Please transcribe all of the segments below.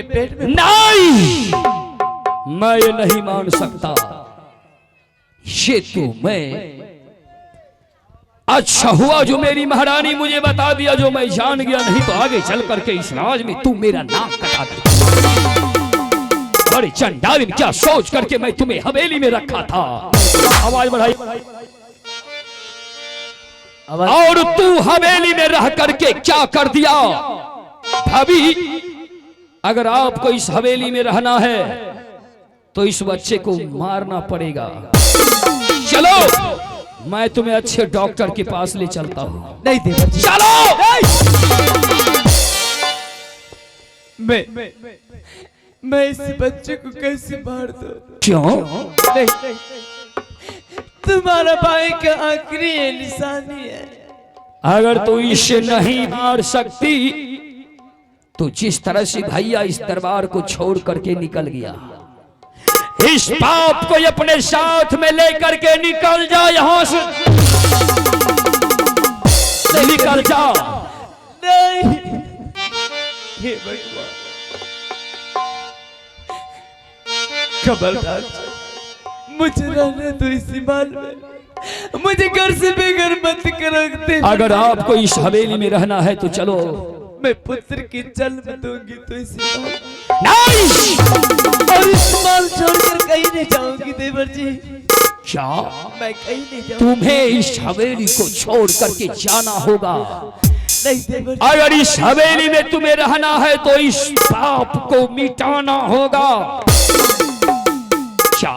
पेट में नहीं, मैं ये नहीं मान सकता। ये तो मैं, अच्छा हुआ जो मेरी महारानी मुझे बता दिया, जो मैं जान गया, नहीं तो आगे चल करके इस राज में तू मेरा नाम कटा दे। अरे चंडालिन, क्या सोच करके मैं तुम्हें हवेली में रखा था। आवाज बढ़ाई। और तू हवेली में रह करके क्या कर दिया। भाभी, अगर आपको इस हवेली में रहना है तो इस बच्चे को मारना पड़ेगा। चलो, मैं तुम्हें अच्छे डॉक्टर के पास ले चलता हूँ। नहीं देवर जी, चलो। मैं इस बच्चे को कैसे मार दूं? क्यों? नहीं, तुम्हारा भाई का आखिरी ये निशानी है। अगर तू इसे नहीं मार सकती तो जिस तरह से भैया इस दरबार को छोड़ करके निकल गया, इस पाप को अपने साथ में लेकर के निकल जा यहां से। निकल जा। नहीं, हे भगवान, खबरदार, मुझे रहने दो इसी माल में, मुझे घर से बेघर मत करो। अगर आपको इस हवेली में रहना है तो चलो। मैं पुत्र की जन्म दूंगी तो इसी माल, नहीं, और इस माल छोड़कर कहीं नहीं जाऊंगी देवर जी। क्या? मैं कहीं नहीं जाऊंगी। तुम्हें इस हवेली को छोड़ करके जाना होगा। नहीं देवर जी, अगर इस हवेली में तुम्हें रहना है तो इस पाप को मिटाना होगा। क्या?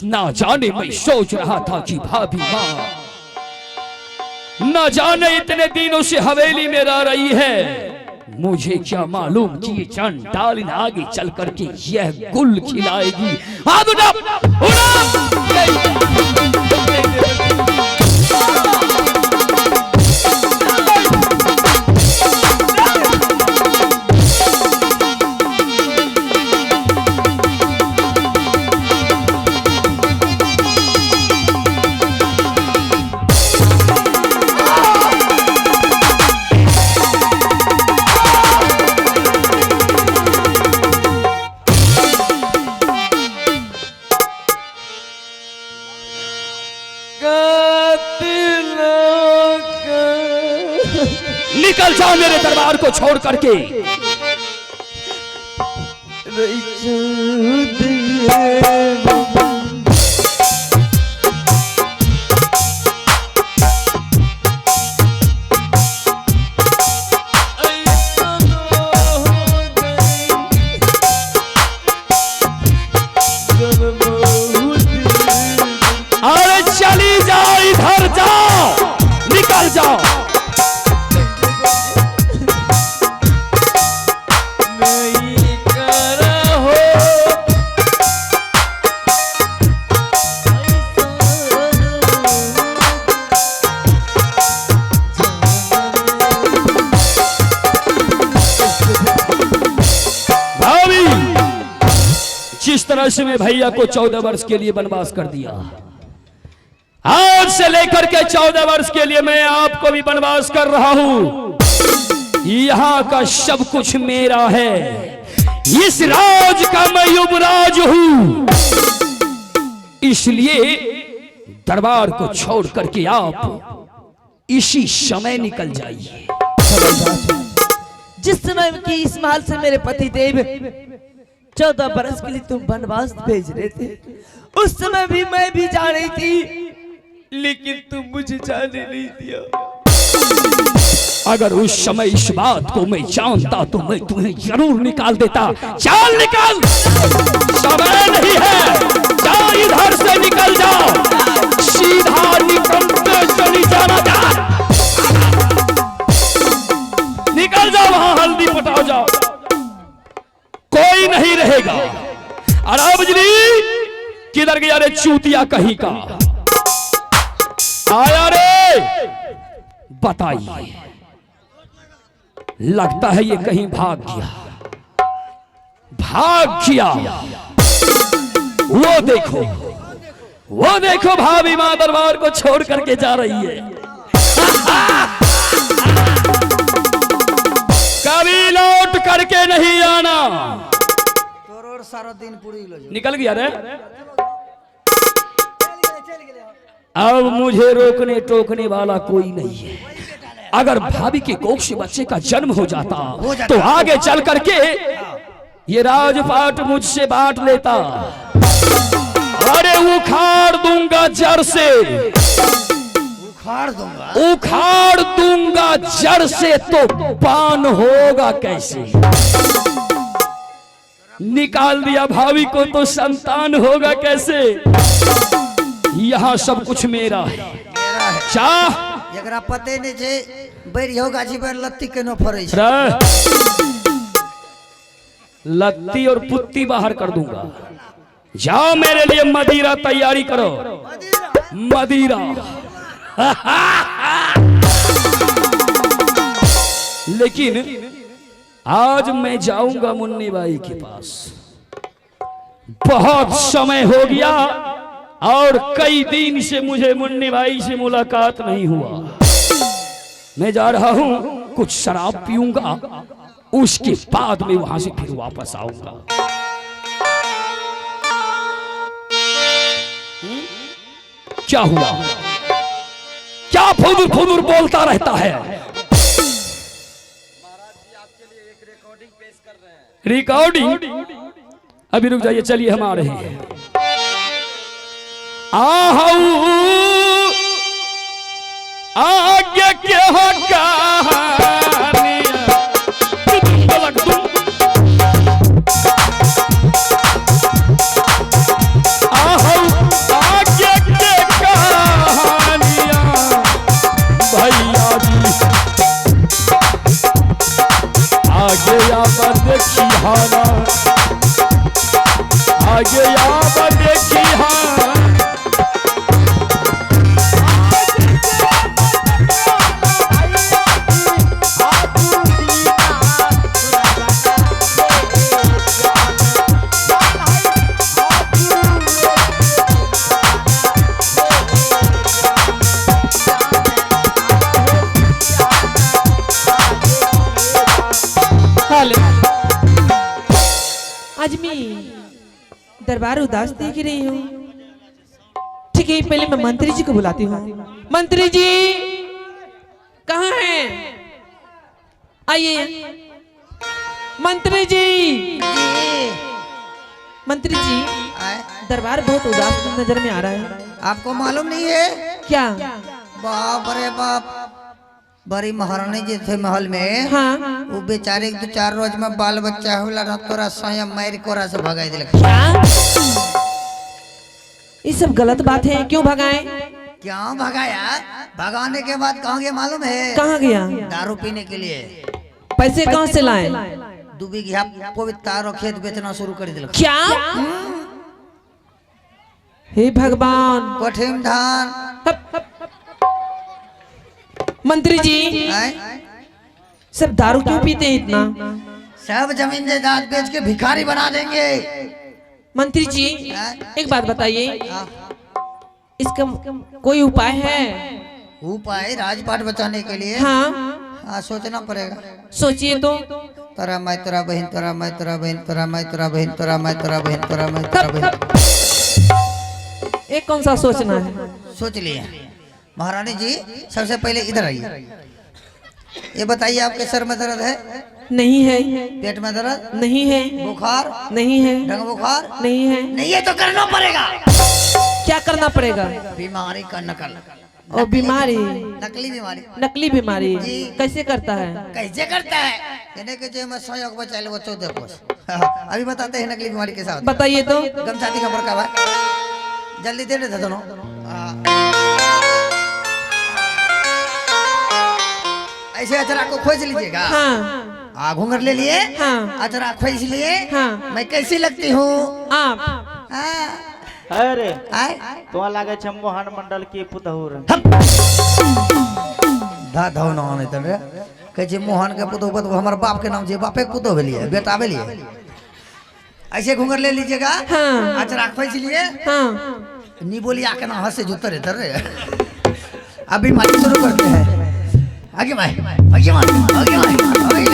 ना जाने मैं सोच रहा था कि भाभी माँ न जाने इतने दिनों से हवेली में रह रही है, मुझे क्या मालूम कि ये चंडालिन आगे चल करके यह गुल खिलाएगी। निकल जाओ मेरे दरबार को छोड़ करके। अरे चली जाओ, इधर जाओ, निकल जाओ। जिस तरह से मैं भैया को 14 वर्ष के लिए वनवास कर दिया, आज से लेकर के 14 वर्ष के लिए मैं आपको भी वनवास कर रहा हूं। यहाँ का सब कुछ मेरा है, इस राज का मैं युवराज हूं। इसलिए दरबार को छोड़ करके आप इसी समय निकल जाइए। जिस समय की इस महल से मेरे पति देव 14 बरस के लिए तुम वनवास भेज रहे थे, उस समय भी मैं भी जा रही थी, लेकिन तुम मुझे जाने नहीं दिया। अगर उस समय इस बात को मैं जानता तो मैं तुम्हें जरूर निकाल देता। चल निकल, समय नहीं है, जाओ इधर से निकल जाओ, सीधा निकलते चली जाना। निकल जाओ, वहां हल्दी पटाओ जाओ, कोई नहीं रहेगा। अरे बिजली किधर गया रे चूतिया कहीं का? आया रे, बताइए। लगता है ये कहीं भाग गया, भाग गया। वो देखो भाभी मां दरबार को छोड़ करके जा रही है। कभी लौट करके नहीं आना। तोरोर सारा दिन पूरी लो निकल गया रे। अब मुझे रोकने टोकने वाला कोई नहीं है। अगर भाभी के कोख से बच्चे का जन्म हो जाता तो आगे चल करके ये राजपाट मुझसे बांट लेता। अरे उखाड़ दूंगा जड़ से, उखाड़ दूंगा जड़ से, तो पान होगा कैसे। निकाल दिया भाभी को तो संतान होगा कैसे। यहाँ सब कुछ मेरा है। चाह एकरा पते नहीं छे बैरी होगा जीवन लत्ती के न फरे छे। लत्ती और पुत्ती बाहर कर दूंगा। जाओ मेरे लिए मदिरा तैयारी करो। मदिरा लेकिन आज मैं जाऊंगा मुन्नी बाई के पास। बहुत समय हो गया और कई दिन से मुझे मुन्नी बाई से मुलाकात नहीं हुआ। मैं जा रहा हूं, कुछ शराब पीऊंगा, उसके बाद में वहां से फिर वापस आऊंगा। क्या हुआ? क्या फुदुर फुदुर बोलता रहता है? रिकॉर्डिंग अभी रुक जाइए, चलिए हम आ रहे हैं। आगे क्या कहानी आगे के कहानियां भैया जी, आगे आप देखी हाना, आगे आप देखी हाँ। आज मैं दरबार उदास देख रही हूँ। ठीक है, पहले मैं मंत्री जी को बुलाती हूँ। मंत्री जी कहाँ हैं? आइए मंत्री जी। मंत्री जी दरबार बहुत उदास नजर में आ रहा है। आपको मालूम नहीं है क्या? बाप रे बाप, बड़ी महारानी जी थे महल में। हाँ। वो बेचारे 2-4 रोज में बाल बच्चा होला ना, तोरा स्वयं मार कोरा से भगाई दिल। क्या ये सब गलत बात है? क्यों भगाए? क्यों भगाया? भगाने के बाद कहाँ गया मालूम है? कहाँ गया? दारू पीने के लिए। पैसे कहाँ से लाए? 2 बीघा पवित्र और खेत बेचना शुरू कर दिल। क्या? हे भगवान, कठिन धान। मंत्री जी सब दारू क्यों पीते हैं इतना? सब जमीन जायदाद बेच के भिखारी बना देंगे। मंत्री जी एक बात बताइए, इसका कोई उपाय है? उपाय राजपाट बचाने के लिए? हाँ सोचना पड़ेगा। सोचिए तो। तोरा मैं तोरा बहन, तोरा मैं तोरा बहन, तोरा मैं तोरा बहन, तोरा मैं तोरा बहन, तोरा मैं तोरा बहन। एक कौन सा सोचना है? सोच लिया। महारानी जी सबसे पहले इधर आइए। ये बताइए आपके सर में दर्द है? नहीं है। पेट में दर्द? नहीं है। बुखार? नहीं है। डंग बुखार? नहीं है। नहीं है तो करना पड़ेगा। क्या करना पड़ेगा? बीमारी का नकल। और बीमारी? नकली बीमारी। नकली बीमारी कैसे करता है? कैसे करता है? यानी कि जो मैं सहयोग बचा ले वो 14 कोस। अभी बताते हैं नकली बीमारी के साथ। बताइए तो। गमछा दी खबर का भाई, जल्दी दे दे दोनों। ऐसे अचरा को खोज लीजिएगा। हाँ। घूंघट ले लिए। हाँ। अचरा खोज लिए। हाँ। मैं कैसी लगती हूँ? आप अरे तो लागे छ मोहन मंडल की पुतहुर धा धौ ना आने तने कहे जे मोहन के पुतहु बत हमर बाप के नाम जे बापे के पुतहु भेलिए, बेटा भेलिए। ऐसे घूंघट ले लीजिएगा। हाँ। अचरा खोज लिए। हाँ। निबोलिया के नाम हंसे जुतर रे। अभी माटी शुरू करते हैं। आगे माई, आगे माई, आगे माई, आगे